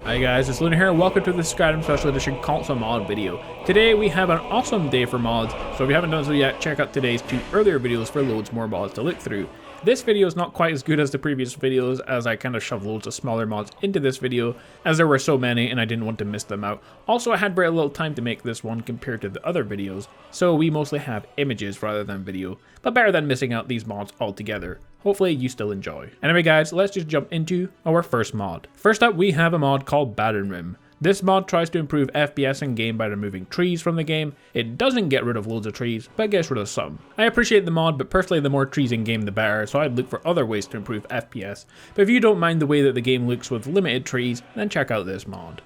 Hi guys, it's Lunar here, welcome to the Skyrim Special Edition console mod video. Today we have an awesome day for mods, so if you haven't done so yet, check out today's two earlier videos for loads more mods to look through. This video is not quite as good as the previous videos, as I kind of shoved loads of smaller mods into this video, as there were so many and I didn't want to miss them out. Also, I had very little time to make this one compared to the other videos, so we mostly have images rather than video, but better than missing out these mods altogether. Hopefully you still enjoy. Anyway guys, let's just jump into our first mod. First up, we have a mod called Barren Rim. This mod tries to improve FPS in game by removing trees from the game. It doesn't get rid of loads of trees, but gets rid of some. I appreciate the mod, but personally the more trees in game the better, so I'd look for other ways to improve FPS. But if you don't mind the way that the game looks with limited trees, then check out this mod.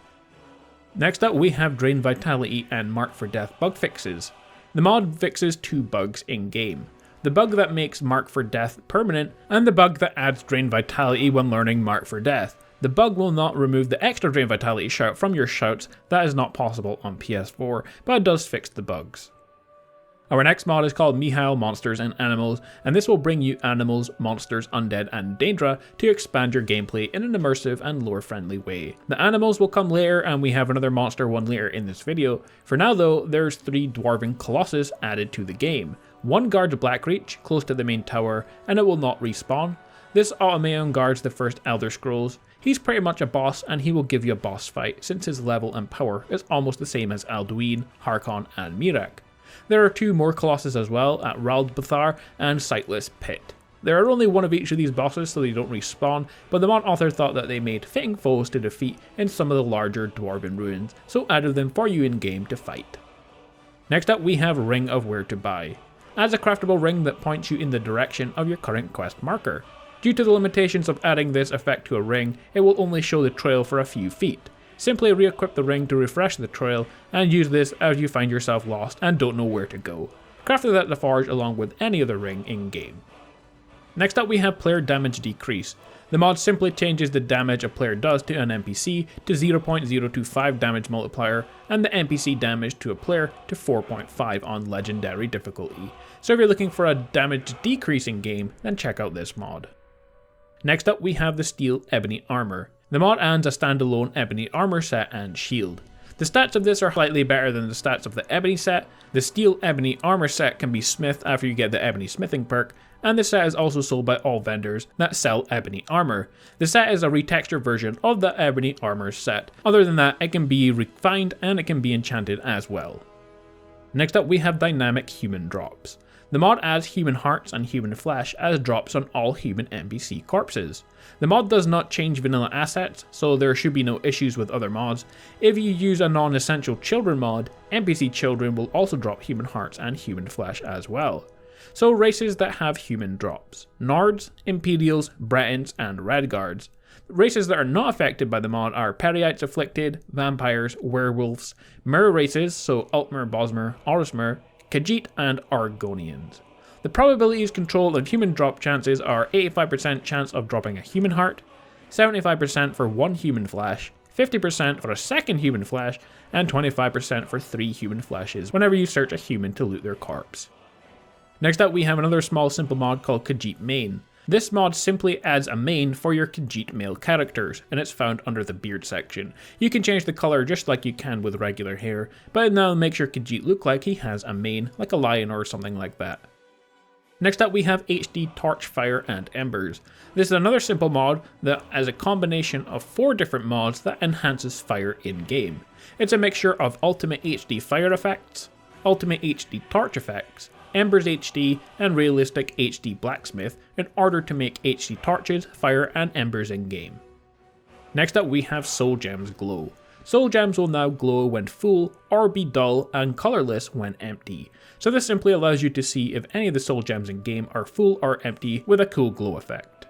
Next up, we have Drain Vitality and Mark for Death bug fixes. The mod fixes two bugs in game. The bug that makes Mark for Death permanent, and the bug that adds Drain Vitality when learning Mark for Death. The bug will not remove the extra Drain Vitality shout from your shouts. That is not possible on PS4, but it does fix the bugs. Our next mod is called Mihail Monsters and Animals, and this will bring you animals, monsters, undead, and Daedra to expand your gameplay in an immersive and lore-friendly way. The animals will come later, and we have another monster one later in this video. For now though, there's 3 dwarven colossus added to the game. One guards Blackreach, close to the main tower, and it will not respawn. This automaton guards the first Elder Scrolls. He's pretty much a boss, and he will give you a boss fight, since his level and power is almost the same as Alduin, Harkon, and Mirak. There are 2 more colossus as well, at Raldbathar and Sightless Pit. There are only one of each of these bosses, so they don't respawn, but the mod author thought that they made fitting foes to defeat in some of the larger dwarven ruins, so added them for you in game to fight. Next up, we have Ring of Where to Buy. Adds a craftable ring that points you in the direction of your current quest marker. Due to the limitations of adding this effect to a ring, it will only show the trail for a few feet. Simply re-equip the ring to refresh the trail, and use this as you find yourself lost and don't know where to go. Crafted at the forge along with any other ring in game. Next up, we have Player Damage Decrease. The mod simply changes the damage a player does to an NPC to 0.025 damage multiplier, and the NPC damage to a player to 4.5 on Legendary difficulty. So if you're looking for a damage decrease in game, then check out this mod. Next up, we have the Steel Evany Armor. The mod adds a standalone Evany Armor set and shield. The stats of this are slightly better than the stats of the Ebony set. The Steel Evany Armor set can be smithed after you get the Ebony Smithing perk, and the set is also sold by all vendors that sell Ebony Armor. The set is a retextured version of the Ebony Armor set. Other than that, it can be refined and it can be enchanted as well. Next up, we have Dynamic Human Drops. The mod adds human hearts and human flesh as drops on all human NPC corpses. The mod does not change vanilla assets, so there should be no issues with other mods. If you use a non-essential children mod, NPC children will also drop human hearts and human flesh as well. So races that have human drops: Nords, Imperials, Bretons, and Redguards. Races that are not affected by the mod are Periites Afflicted, Vampires, Werewolves, Mirror races, so Altmer, Bosmer, Orismer, Khajiit, and Argonians. The probabilities controlled of human drop chances are 85% chance of dropping a human heart, 75% for 1 human flesh, 50% for a second human flesh, and 25% for 3 human fleshes whenever you search a human to loot their corpse. Next up, we have another small simple mod called Khajiit Main. This mod simply adds a main for your Khajiit male characters, and it's found under the beard section. You can change the color just like you can with regular hair, but it now makes your Khajiit look like he has a mane, like a lion or something like that. Next up, we have HD Torch, Fire, and Embers. This is another simple mod that has a combination of 4 different mods that enhances fire in-game. It's a mixture of Ultimate HD Fire effects, Ultimate HD Torch effects, Embers HD, and Realistic HD Blacksmith in order to make HD torches, fire, and embers in game. Next up, we have Soul Gems Glow. Soul Gems will now glow when full, or be dull and colorless when empty. So this simply allows you to see if any of the Soul Gems in game are full or empty with a cool glow effect.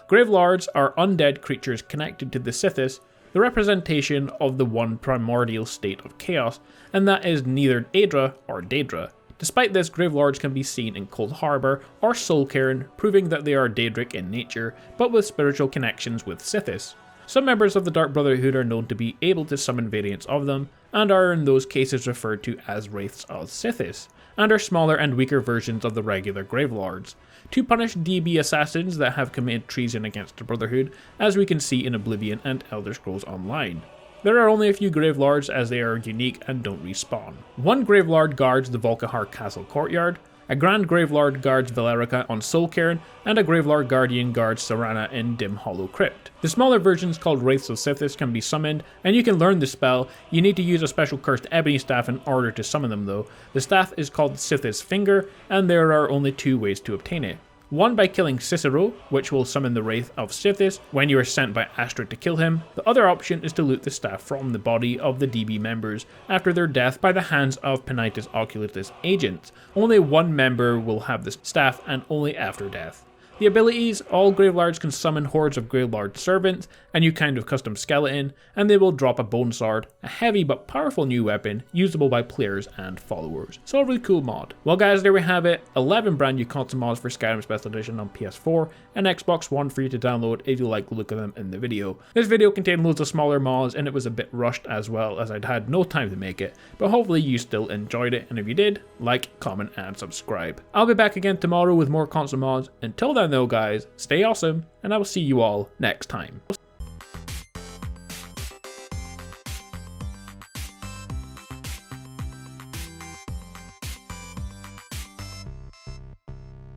Gravelords are undead creatures connected to the Sithis, the representation of the one primordial state of chaos, and that is neither Aedra or Daedra. Despite this, Gravelords can be seen in Cold Harbor or Soul Cairn, proving that they are Daedric in nature, but with spiritual connections with Sithis. Some members of the Dark Brotherhood are known to be able to summon variants of them, and are in those cases referred to as Wraiths of Sithis, and are smaller and weaker versions of the regular Gravelords, to punish DB assassins that have committed treason against the Brotherhood, as we can see in Oblivion and Elder Scrolls Online. There are only a few Gravelords as they are unique and don't respawn. One Gravelord guards the Volkihar Castle courtyard, a Grand Gravelord guards Valerica on Soulcairn, and a Gravelord Guardian guards Serana in Dim Hollow Crypt. The smaller versions called Wraiths of Sithis can be summoned, and you can learn the spell. You need to use a special cursed ebony staff in order to summon them though. The staff is called Sithis Finger, and there are only 2 ways to obtain it. One by killing Cicero, which will summon the Wraith of Sithis when you are sent by Astra to kill him. The other option is to loot the staff from the body of the DB members after their death by the hands of Penitus Occultus agents. Only one member will have the staff and only after death. The abilities: all Gravelords can summon hordes of Gravelord servants, a new kind of custom skeleton, and they will drop a bone sword, a heavy but powerful new weapon, usable by players and followers. So a really cool mod. Well guys, there we have it, 11 brand new console mods for Skyrim Special Edition on PS4 and Xbox One for you to download if you like the look of them in the video. This video contained loads of smaller mods and it was a bit rushed as well as I'd had no time to make it, but hopefully you still enjoyed it, and if you did, like, comment and subscribe. I'll be back again tomorrow with more console mods. Until then though guys, stay awesome, and I will see you all next time.